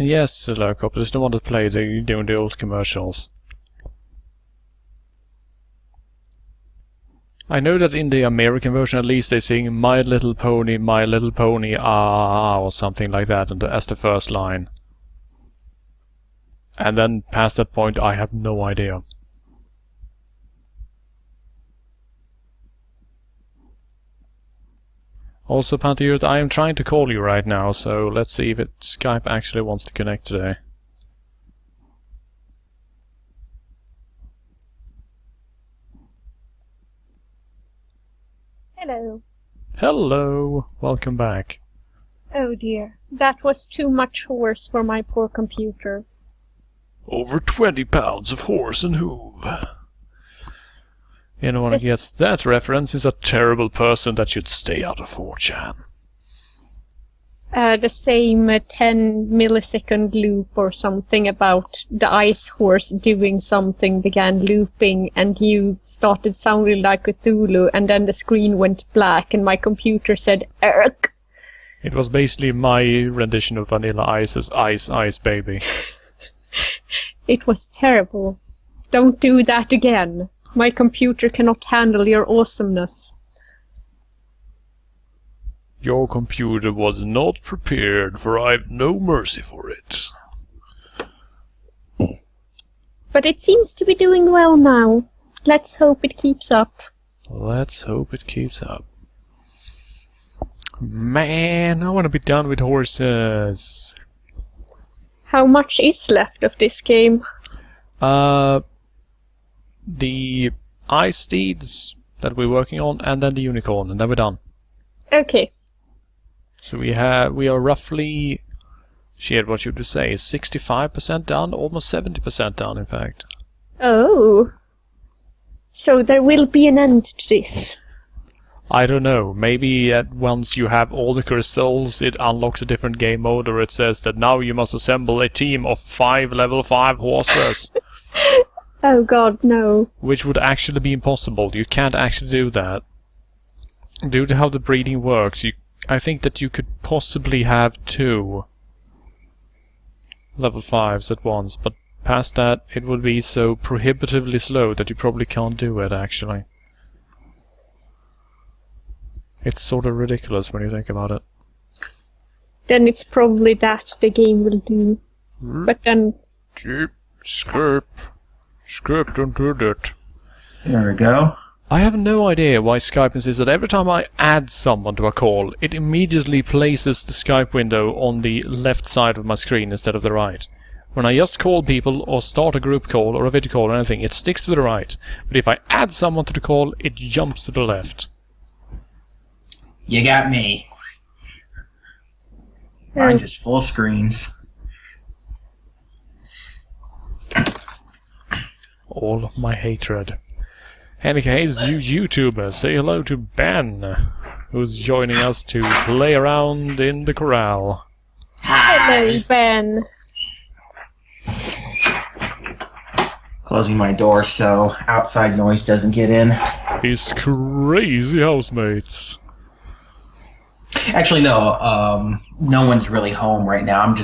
Yes, Lurkop, I just don't want to play doing the old commercials. I know that in the American version at least they sing My Little Pony, ah, or something like that as the first line. And then past that point I have no idea. Also, Pantheurth, I am trying to call you right now, so let's see if Skype actually wants to connect today. Hello. Hello! Welcome back. Oh dear, that was too much horse for my poor computer. Over 20 pounds of horse and hoof. Anyone who gets that reference is a terrible person that should stay out of 4chan. The same 10 millisecond loop or something about the ice horse doing something began looping and you started sounding like Cthulhu and then the screen went black and my computer said "Erk." It was basically my rendition of Vanilla Ice's Ice Ice Baby. It was terrible. Don't do that again. My computer cannot handle your awesomeness. Your computer was not prepared, for I've no mercy for it. But it seems to be doing well now. Let's hope it keeps up. Let's hope it keeps up. Man, I want to be done with horses. How much is left of this game? The ice steeds that we're working on, and then the unicorn, and then we're done. Okay. So we are roughly, shit, what should we say, 65% done, almost 70% done, in fact. Oh. So there will be an end to this. I don't know, maybe once you have all the crystals, it unlocks a different game mode, or it says that now you must assemble a team of 5 level 5 horses. Oh god, no. Which would actually be impossible. You can't actually do that. Due to how the breeding works, I think that you could possibly have 2 level 5s at once, but past that it would be so prohibitively slow that you probably can't do it, actually. It's sort of ridiculous when you think about it. Then it's probably that the game will do. But then... Skirp, don't do that. There we go. I have no idea why Skype insists that every time I add someone to a call, it immediately places the Skype window on the left side of my screen instead of the right. When I just call people or start a group call or a video call or anything, it sticks to the right. But if I add someone to the call, it jumps to the left. You got me. Mine just full screens. All of my hatred. Anyway, you YouTubers, say hello to Ben, who's joining us to play around in the corral. Hello, Ben. Closing my door so outside noise doesn't get in. These crazy housemates. Actually, no. No one's really home right now.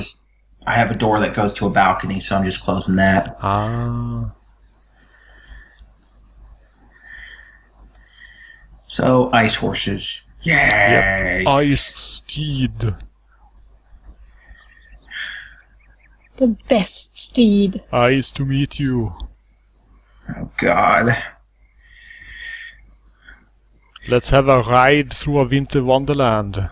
I have a door that goes to a balcony, so I'm just closing that. Ah. So, ice horses. Yay! Yep. Ice steed. The best steed. Ice to meet you. Oh, God. Let's have a ride through a winter wonderland.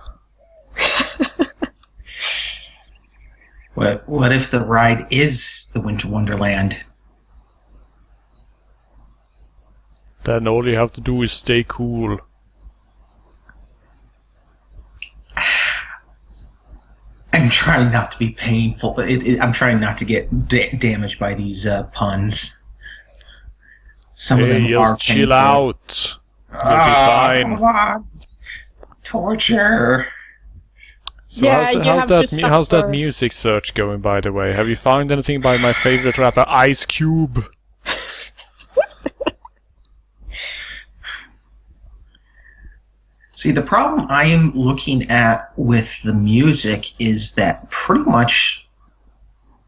What if the ride is the Winter Wonderland? Then all you have to do is stay cool. I'm trying not to be painful. I'm trying not to get damaged by these puns. Some of them are just chill painful. out. You'll be fine. Come on. Torture. So Yeah, how's that music search going, by the way? Have you found anything by my favorite rapper, Ice Cube? See, the problem I am looking at with the music is that pretty much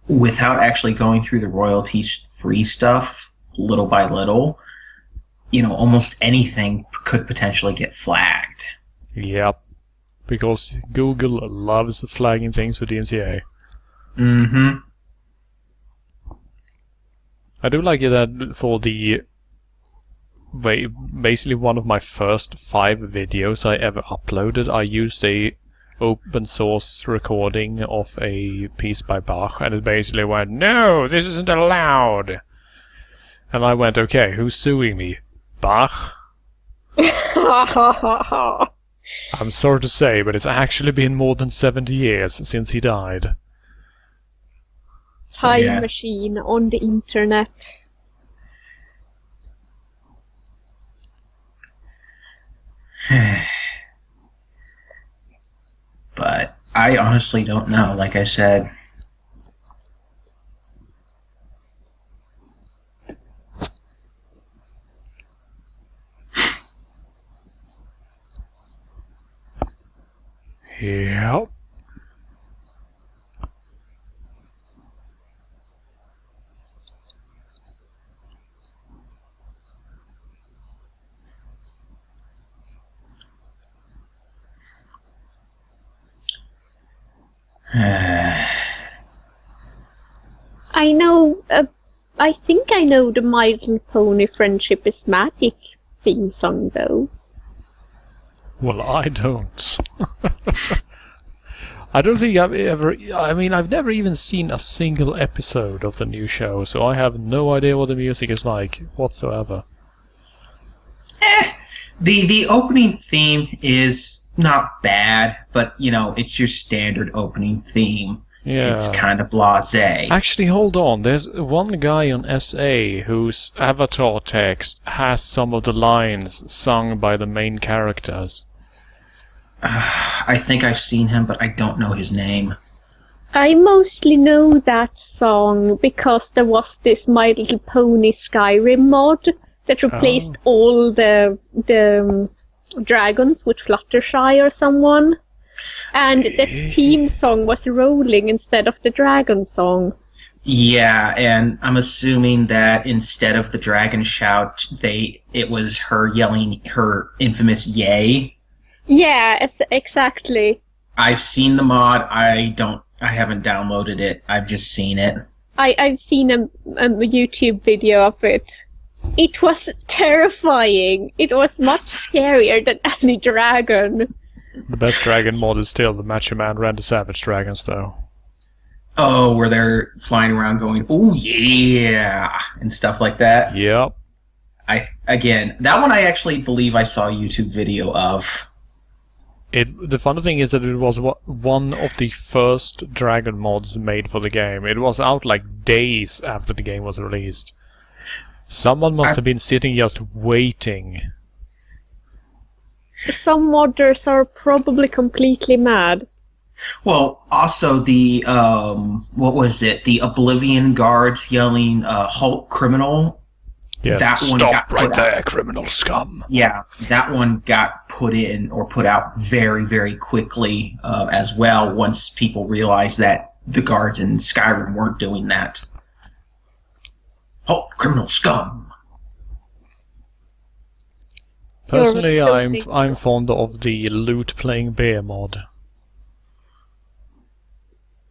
without actually going through the royalties-free stuff, little by little, almost anything could potentially get flagged. Yep. Because Google loves flagging things for DMCA. Mm-hmm. I do like it that for the basically one of my first 5 videos I ever uploaded, I used a open source recording of a piece by Bach, and it basically went, "No, this isn't allowed." And I went, "Okay, who's suing me? Bach?" I'm sorry to say, but it's actually been more than 70 years since he died. Time machine on the internet. But I honestly don't know, like I said. Yep. I know, I think I know the My Little Pony Friendship is Magic theme song, though. Well, I don't. I don't think I've ever... I mean, I've never even seen a single episode of the new show, so I have no idea what the music is like whatsoever. The opening theme is not bad, but, it's your standard opening theme. Yeah. It's kind of blasé. Actually, hold on. There's one guy on SA whose avatar text has some of the lines sung by the main characters. I think I've seen him, but I don't know his name. I mostly know that song because there was this My Little Pony Skyrim mod that replaced all the dragons with Fluttershy or someone. And that team song was rolling instead of the dragon song. Yeah, and I'm assuming that instead of the dragon shout, it was her yelling her infamous yay. Yeah, exactly. I've seen the mod. I haven't downloaded it. I've just seen it. I've seen a YouTube video of it. It was terrifying. It was much scarier than any dragon. The best dragon mod is still the Macho Man Randy Savage dragons, though. Oh, where they're flying around going, "Oh yeah," and stuff like that. Yep. That one I actually believe I saw a YouTube video of. The funny thing is that it was one of the first dragon mods made for the game. It was out like days after the game was released. Someone must have been sitting just waiting. Some modders are probably completely mad. Well, also the what was it? The Oblivion guards yelling "Halt, criminal!" Yes. That one Stop got right put there, out. criminal scum. Yeah, that one got put out very, very quickly as well. Once people realized that the guards in Skyrim weren't doing that. "Halt, criminal scum!" Personally, You're I'm fond of the loot playing bear mod.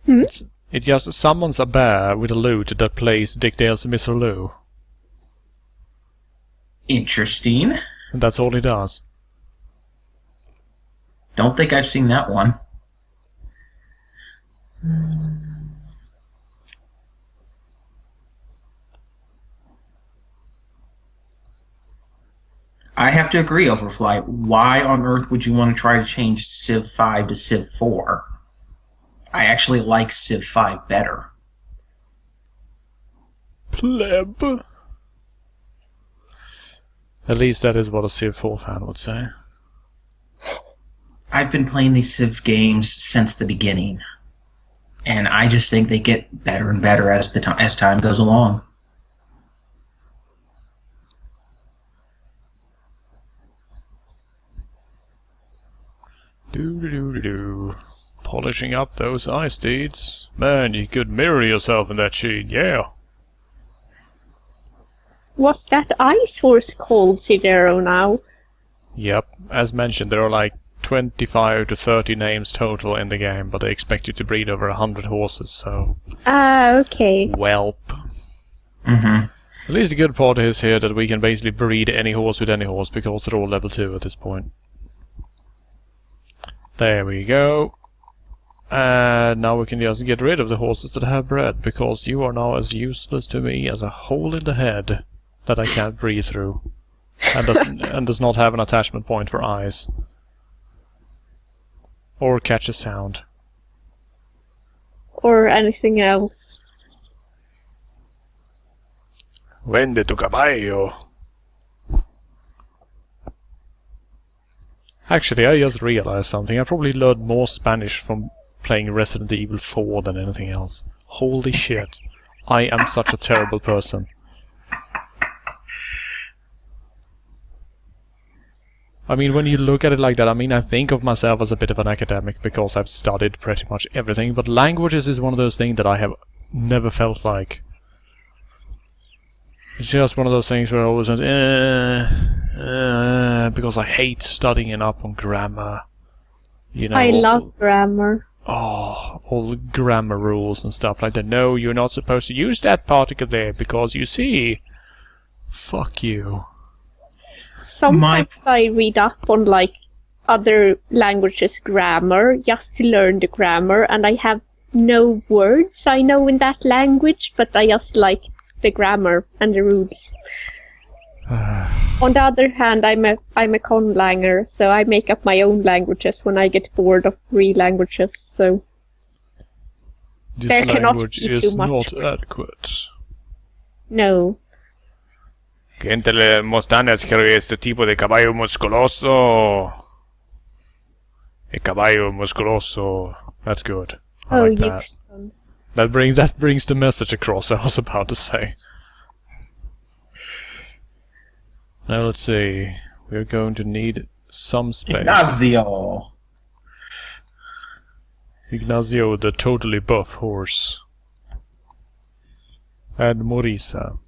It just summons a bear with a lute that plays Dick Dale's Mr. Lou. Interesting. And that's all he does. Don't think I've seen that one. I have to agree, Overfly. Why on earth would you want to try to change Civ 5 to Civ 4? I actually like Civ 5 better. Pleb. At least that is what a Civ 4 fan would say. I've been playing these Civ games since the beginning, and I just think they get better and better as time goes along. Polishing up those eye steeds. Man, you could mirror yourself in that sheen, yeah. Was that ice horse called Sidero now? Yep, as mentioned, there are like 25 to 30 names total in the game, but they expect you to breed over 100 horses, so... Ah, okay. Welp. Mm-hmm. At least the good part is here that we can basically breed any horse with any horse, because they're all level 2 at this point. There we go. And now we can just get rid of the horses that have bred, because you are now as useless to me as a hole in the head that I can't breathe through. And does not have an attachment point for eyes. Or catch a sound. Or anything else. Vende tu caballo. Actually, I just realized something. I probably learned more Spanish from playing Resident Evil 4 than anything else. Holy shit. I am such a terrible person. I mean, when you look at it like that, I mean, I think of myself as a bit of an academic because I've studied pretty much everything, but languages is one of those things that I have never felt like. It's just one of those things where I always went, because I hate studying up on grammar. You know, I love grammar. Oh, all the grammar rules and stuff like that. No, you're not supposed to use that particle there because you see... Fuck you. Sometimes I read up on like other languages' grammar just to learn the grammar, and I have no words I know in that language, but I just like the grammar and the rules. On the other hand, I'm a conlanger, so I make up my own languages when I get bored of real languages. So this there cannot language be is too much. not adequate. No. Gente le mostran escribir este tipo de caballo musculoso. A caballo musculoso. That's good. I like that. Houston. That brings the message across, I was about to say. Now let's see. We're going to need some space. Ignacio. Ignacio, the totally buff horse. And Morisa.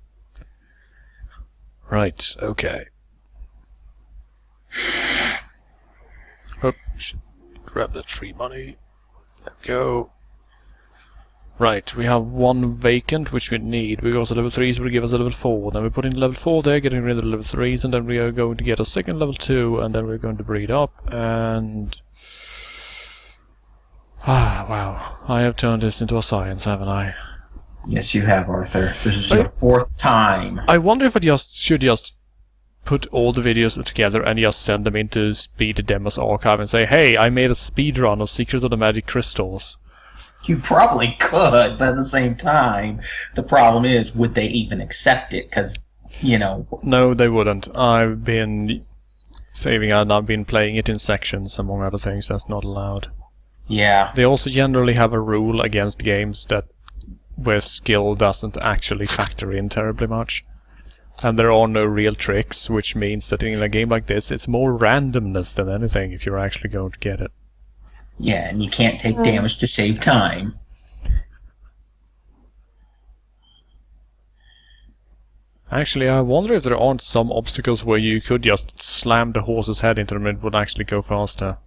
Right, okay. Oh, should grab that free money. There we go. Right, we have one vacant, which we need, because the level 3s will give us a level 4. Then we put in level 4 there, getting rid of the level 3s, and then we are going to get a second level 2, and then we're going to breed up, and... Ah, wow. I have turned this into a science, haven't I? Yes, you have, Arthur. This is your 4th time. I wonder if I should just put all the videos together and just send them into Speed Demos Archive and say, hey, I made a speedrun of Secrets of the Magic Crystals. You probably could, but at the same time, the problem is, would they even accept it? Because, you know... No, they wouldn't. I've been saving and I've been playing it in sections, among other things. That's not allowed. Yeah. They also generally have a rule against games where skill doesn't actually factor in terribly much. And there are no real tricks, which means that in a game like this, it's more randomness than anything if you're actually going to get it. Yeah, and you can't take damage to save time. Actually, I wonder if there aren't some obstacles where you could just slam the horse's head into them and it would actually go faster.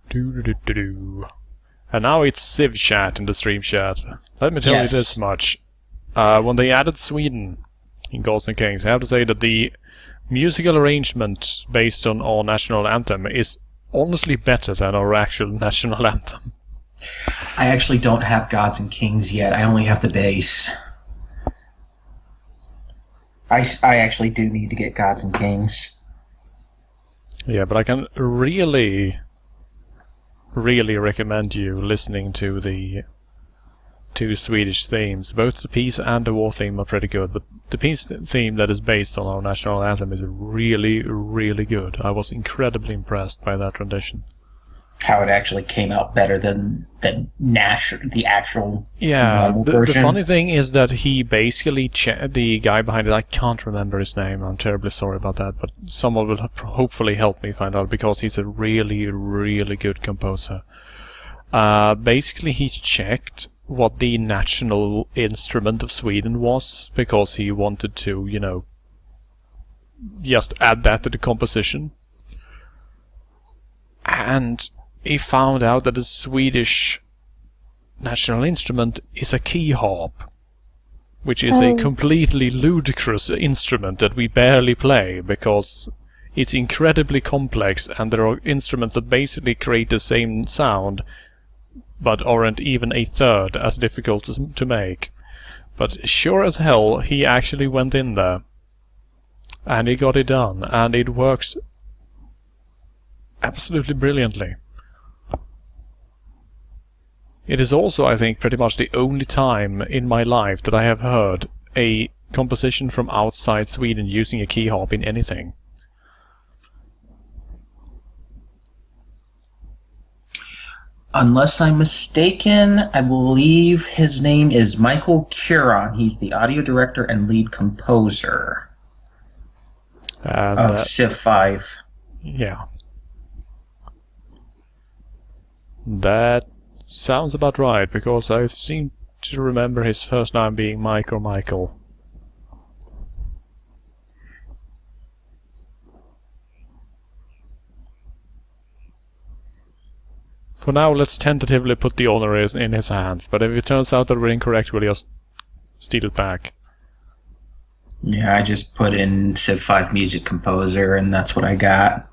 And now it's Civ chat in the stream chat. Let me tell you this much. When they added Sweden in Gods and Kings, I have to say that the musical arrangement based on our national anthem is honestly better than our actual national anthem. I actually don't have Gods and Kings yet. I only have the base. I actually do need to get Gods and Kings. Yeah, but I can really recommend you listening to the two Swedish themes. Both the peace and the war theme are pretty good, but the peace theme that is based on our national anthem is really, really good. I was incredibly impressed by that rendition. how it actually came out better than the actual normal The version. funny thing is that he basically the guy behind it. I can't remember his name. I'm terribly sorry about that, but someone will hopefully help me find out because he's a really, really good composer. Basically, he checked what the national instrument of Sweden was because he wanted to, just add that to the composition. And he found out that the Swedish national instrument is a key harp, which is a completely ludicrous instrument that we barely play because it's incredibly complex and there are instruments that basically create the same sound but aren't even a third as difficult to make. But sure as hell, he actually went in there and he got it done, and it works absolutely brilliantly. It is also, I think, pretty much the only time in my life that I have heard a composition from outside Sweden using a key harp in anything. Unless I'm mistaken, I believe his name is Michael Curon. He's the audio director and lead composer of Civ 5. Yeah. That sounds about right, because I seem to remember his first name being Mike or Michael. For now, let's tentatively put the honor in his hands, but if it turns out that we're incorrect, we'll just steal it back. Yeah, I just put in Civ 5 music composer, and that's what I got.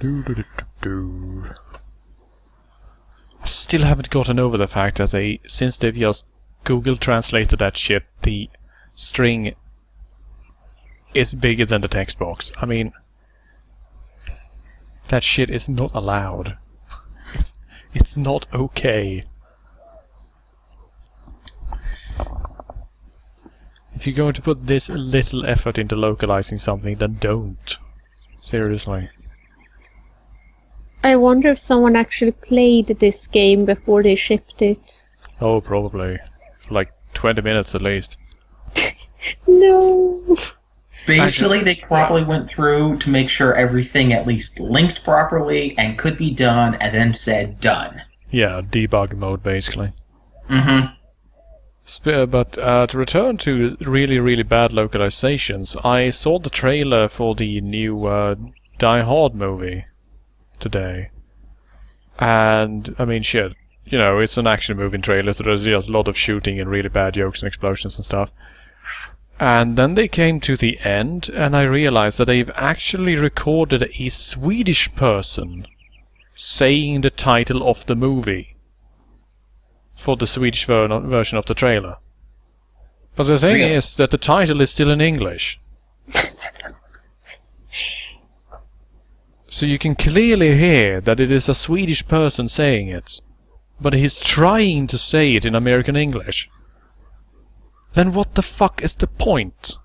I still haven't gotten over the fact that since they've just Google translated that shit, the string is bigger than the text box. I mean, that shit is not allowed. It's not okay. If you're going to put this little effort into localizing something, then don't. Seriously. I wonder if someone actually played this game before they shipped it. Oh, probably. For like 20 minutes at least. No. Basically, they probably went through to make sure everything at least linked properly and could be done, and then said done. Yeah, debug mode, basically. Mm-hmm. But to return to really, really bad localizations, I saw the trailer for the new Die Hard movie today. And, I mean, shit. It's an action movie in trailer, so there's just a lot of shooting and really bad jokes and explosions and stuff. And then they came to the end, and I realized that they've actually recorded a Swedish person saying the title of the movie for the Swedish version of the trailer. But the thing is that the title is still in English. So you can clearly hear that it is a Swedish person saying it, but he's trying to say it in American English. Then what the fuck is the point?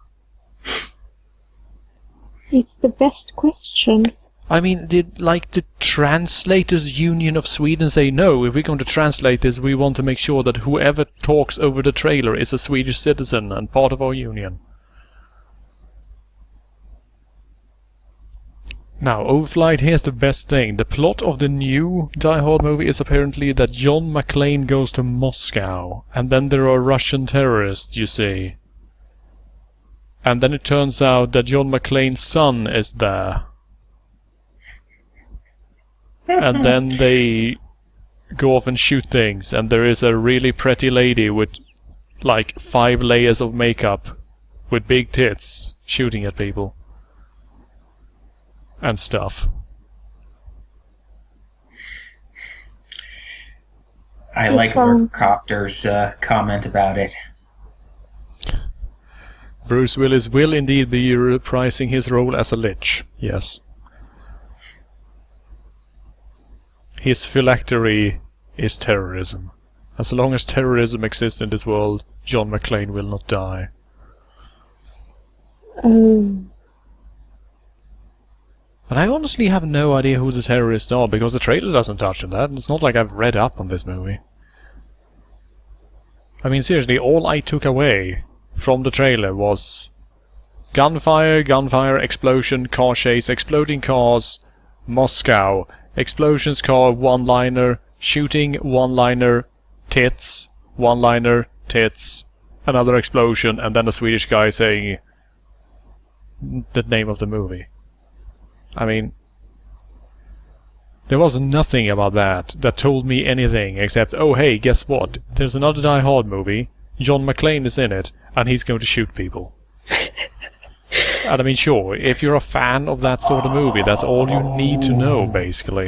It's the best question. I mean, did the Translators Union of Sweden say, no, if we're going to translate this, we want to make sure that whoever talks over the trailer is a Swedish citizen and part of our union? Now, Overflight, here's the best thing. The plot of the new Die Hard movie is apparently that John McClane goes to Moscow, and then there are Russian terrorists, you see. And then it turns out that John McClane's son is there. And then they go off and shoot things, and there is a really pretty lady with like 5 layers of makeup with big tits shooting at people. And stuff. I like Copter's comment about it. Bruce Willis will indeed be reprising his role as a lich, yes. His phylactery is terrorism. As long as terrorism exists in this world, John McClane will not die. Oh. And I honestly have no idea who the terrorists are, because the trailer doesn't touch on that, and it's not like I've read up on this movie. I mean, seriously, all I took away from the trailer was gunfire, explosion, car chase, exploding cars, Moscow, explosions, car, one-liner, shooting, one-liner, tits, one-liner, tits, another explosion, and then a Swedish guy saying the name of the movie. I mean, there was nothing about that told me anything except, oh hey, guess what? There's another Die Hard movie, John McClane is in it, and he's going to shoot people. And I mean, sure, if you're a fan of that sort of movie, that's all you need to know, basically.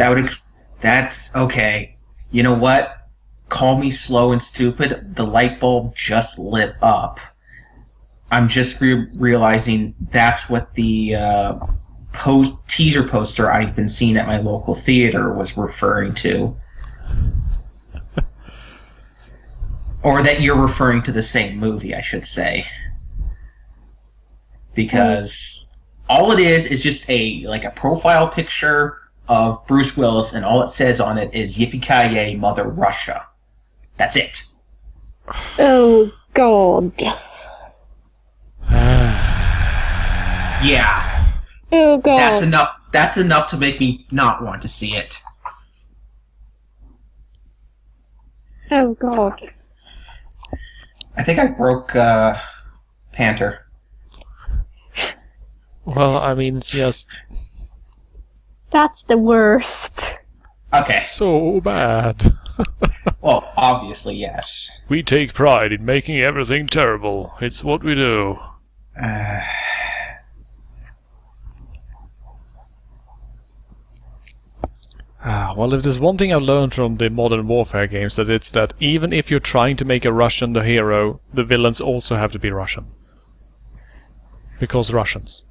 That's okay. You know what? Call me slow and stupid. The light bulb just lit up. I'm just realizing that's what the teaser poster I've been seeing at my local theater was referring to. Or that you're referring to the same movie, I should say. Because all it is just a profile picture of Bruce Willis, and all it says on it is Yippee-ki-yay, Mother Russia. That's it. Oh, God. Yeah. Oh, God. That's enough to make me not want to see it. Oh, God. I think I broke Panther. Well, I mean, it's just That's the worst. Okay. so bad. Well, obviously, yes. We take pride in making everything terrible. It's what we do. Well, if there's one thing I've learned from the Modern Warfare games, that it's that even if you're trying to make a Russian the hero, the villains also have to be Russian. Because Russians.